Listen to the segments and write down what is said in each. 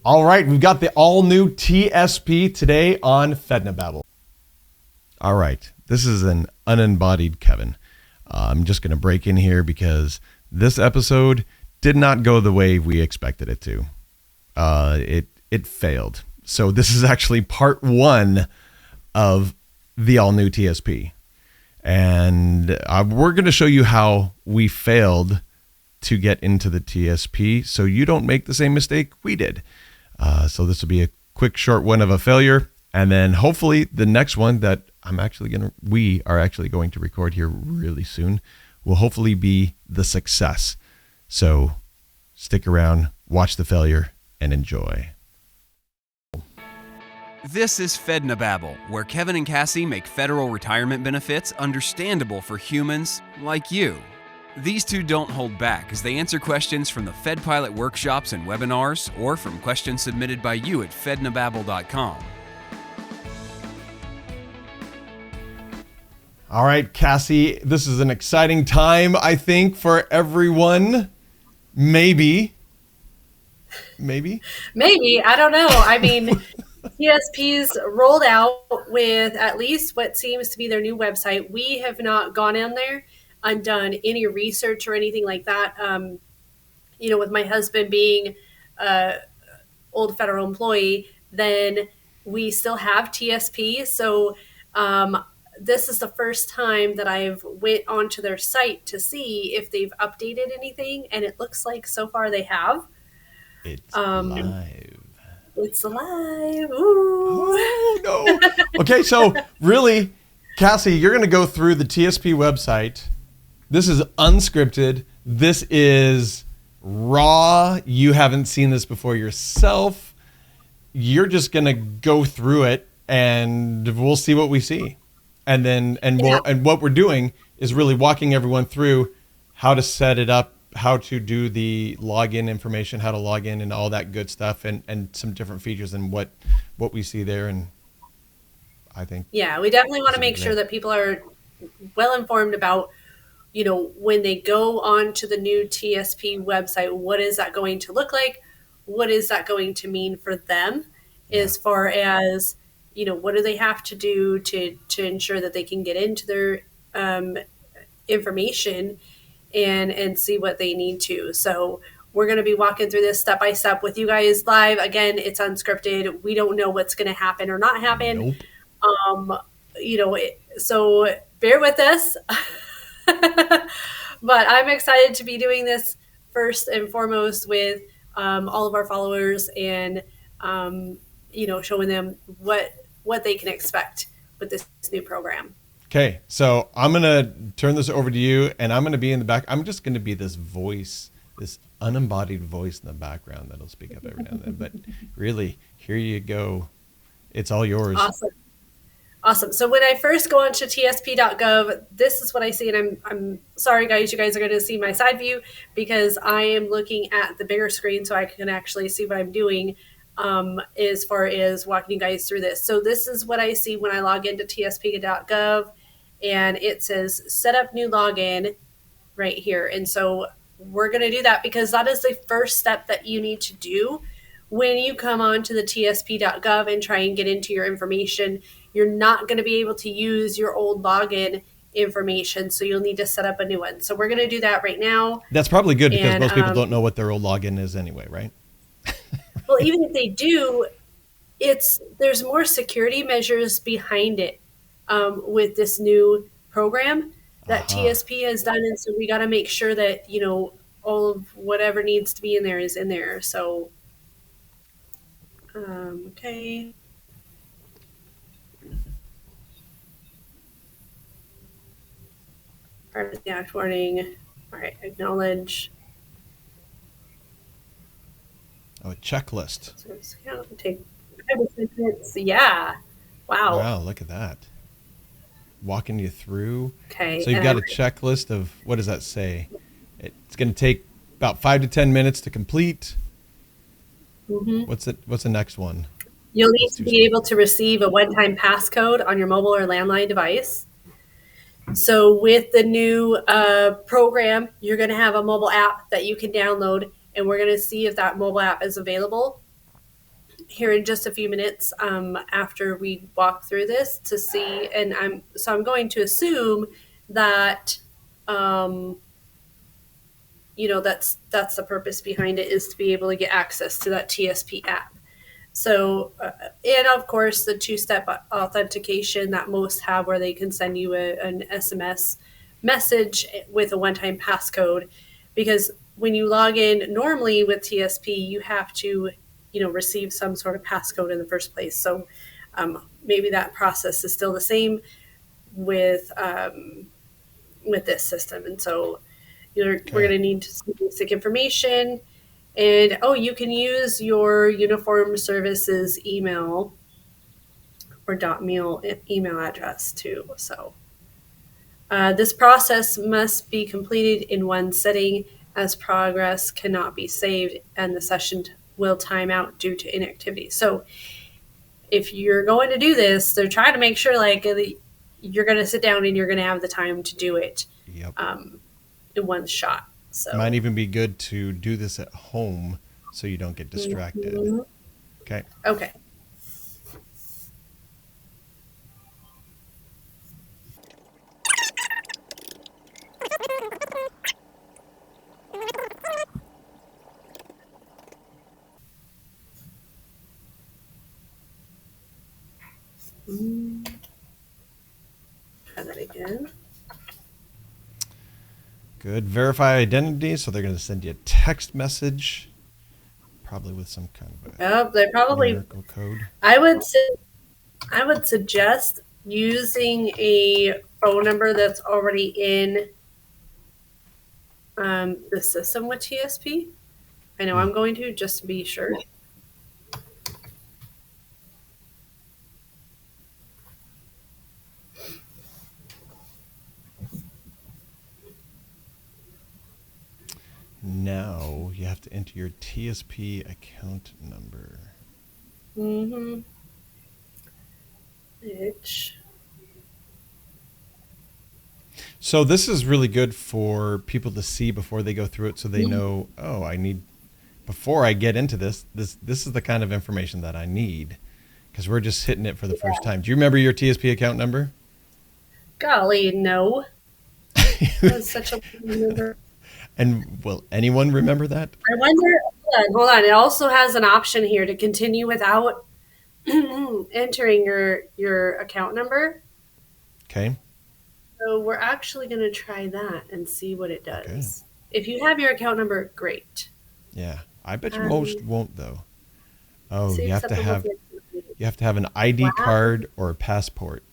All right, we've got the all-new TSP today on FednaBabble. All right, this is an unembodied Kevin. I'm just going to break in here because this episode did not go the way we expected it to. It failed. So this is actually part one of the all-new TSP. And we're going to show you how we failed to get into the TSP so you don't make the same mistake we did. So this will be a quick, short one of a failure. And then hopefully the next one that we are actually going to record here really soon will hopefully be the success. So stick around, watch the failure, and enjoy. This is FednaBabble, where Kevin and Cassie make federal retirement benefits understandable for humans like you. These two don't hold back as they answer questions from the Fed Pilot workshops and webinars or from questions submitted by you at fednababble.com. All right, Cassie, this is an exciting time, I think, for everyone. Maybe. I don't know. I mean, TSP's rolled out with at least what seems to be their new website. We have not gone in there and done any research or anything like that. With my husband being an old federal employee, then we still have TSP. So this is the first time that I've went onto their site to see if they've updated anything, and it looks like so far they have. It's live. It's live. Ooh. Oh, no. Okay, so really, Cassie, you're going to go through the TSP website. This is unscripted. This is raw. You haven't seen this before yourself. You're just going to go through it, and we'll see what we see. And what we're doing is really walking everyone through how to set it up, how to do the login information, how to log in and all that good stuff, and some different features and what we see there. And I think, yeah, we definitely want to make sure that people are well informed about, when they go on to the new TSP website, what is that going to look like? What is that going to mean for them as far as, what do they have to do to ensure that they can get into their information and see what they need to. So we're going to be walking through this step by step with you guys live. Again, it's unscripted. We don't know what's going to happen or not happen. Nope. So bear with us. But I'm excited to be doing this first and foremost with all of our followers and, showing them what they can expect with this new program. Okay, so I'm going to turn this over to you, and I'm going to be in the back. I'm just going to be this voice, this unembodied voice in the background that'll speak up every now and then. But really, here you go. It's all yours. Awesome. So when I first go onto tsp.gov, this is what I see. And I'm sorry, guys, you guys are going to see my side view because I am looking at the bigger screen so I can actually see what I'm doing as far as walking you guys through this. So this is what I see when I log into tsp.gov, and it says set up new login right here. And so we're going to do that because that is the first step that you need to do when you come on to the tsp.gov and try and get into your information. You're not going to be able to use your old login information, so you'll need to set up a new one. So we're going to do that right now. That's probably good because most people don't know what their old login is anyway, right? Well, even if they do, there's more security measures behind it with this new program that TSP has done. And so we got to make sure that, all of whatever needs to be in there is in there. So, okay. Dashboarding. All right, acknowledge. Oh, a checklist. So it's going to take 5 minutes. Yeah. Wow. Wow, look at that. Walking you through. Okay. So you've got a checklist of, what does that say? It's going to take about 5 to 10 minutes to complete. Mm-hmm. What's the next one? You'll need to be able to receive a one-time passcode on your mobile or landline device. So with the new program, you're going to have a mobile app that you can download, and we're going to see if that mobile app is available. here in just a few minutes after we walk through this to see, and I'm going to assume that that's the purpose behind it, is to be able to get access to that TSP app. So, and of course, the two-step authentication that most have, where they can send you an SMS message with a one-time passcode, because when you log in normally with TSP, you have to, receive some sort of passcode in the first place. So maybe that process is still the same with this system, and so we're going to need some basic information. And you can use your uniform services email or .meal email address too. So this process must be completed in one sitting, as progress cannot be saved and the session will time out due to inactivity. So if you're going to do this, they're trying to make sure you're going to sit down and you're going to have the time to do it in one shot. So Might even be good to do this at home so you don't get distracted. Mm-hmm. Okay. Okay. Try that again. Good. Verify identity. So they're going to send you a text message, probably with some kind of They probably numerical code. I would suggest using a phone number that's already in the system with TSP. I know I'm going to, just to be sure. Now you have to enter your TSP account number. Mm-hmm. So this is really good for people to see before they go through it, so they know, before I get into this is the kind of information that I need, because we're just hitting it for the first time. Do you remember your TSP account number? Golly, no. That's such a number. And will anyone remember that? I wonder. Hold on. It also has an option here to continue without entering your account number. Okay. So we're actually going to try that and see what it does. Okay. If you have your account number, great. Yeah, I bet you most won't though. Oh, you have to acceptable have an ID card or a passport.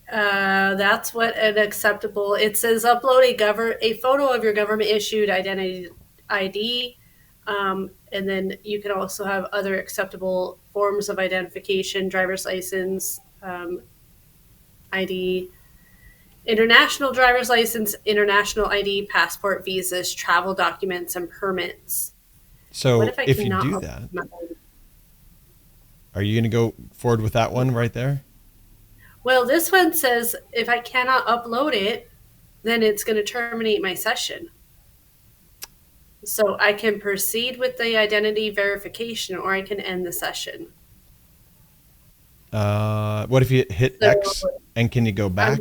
That's what an acceptable. It says upload a photo of your government issued identity ID, and then you can also have other acceptable forms of identification: driver's license, ID, international driver's license, international ID, passport, visas, travel documents, and permits. So What if you do that, are you going to go forward with that one right there? Well, this one says if I cannot upload it, then it's going to terminate my session. So I can proceed with the identity verification, or I can end the session. What if you hit X and can you go back?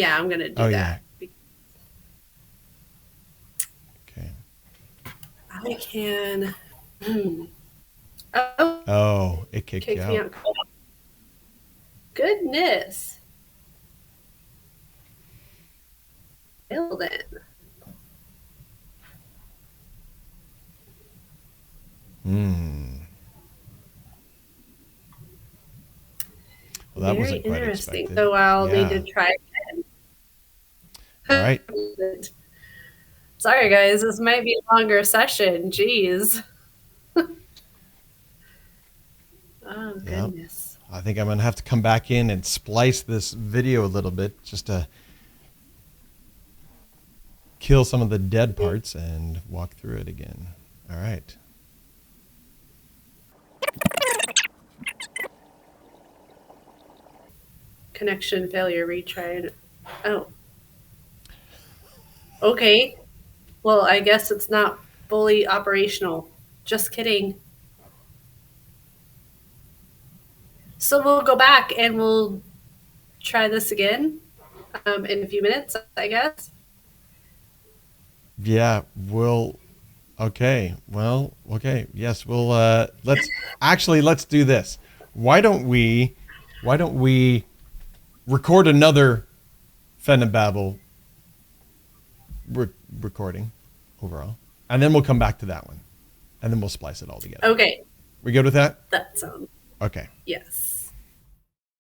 I'm going to do that. Yeah. Okay. I can. Oh, it kicked you out. Me out. Goodness. Well then. Well, that Very wasn't quite interesting. expected. So I'll need to try again. All right. Sorry, guys. This might be a longer session. Jeez. Oh, goodness. Yep. I think I'm going to have to come back in and splice this video a little bit just to kill some of the dead parts and walk through it again. All right. Connection failure, retry. Oh. Okay. Well, I guess it's not fully operational. Just kidding. So we'll go back and we'll try this again in a few minutes, I guess. Yeah, we'll. Okay. Well, okay. Yes, we'll. Let's do this. Why don't we? Why don't we record another Fed and Babel recording overall, and then we'll come back to that one, and then we'll splice it all together. Okay. We good with that? That sounds. Okay. Yes.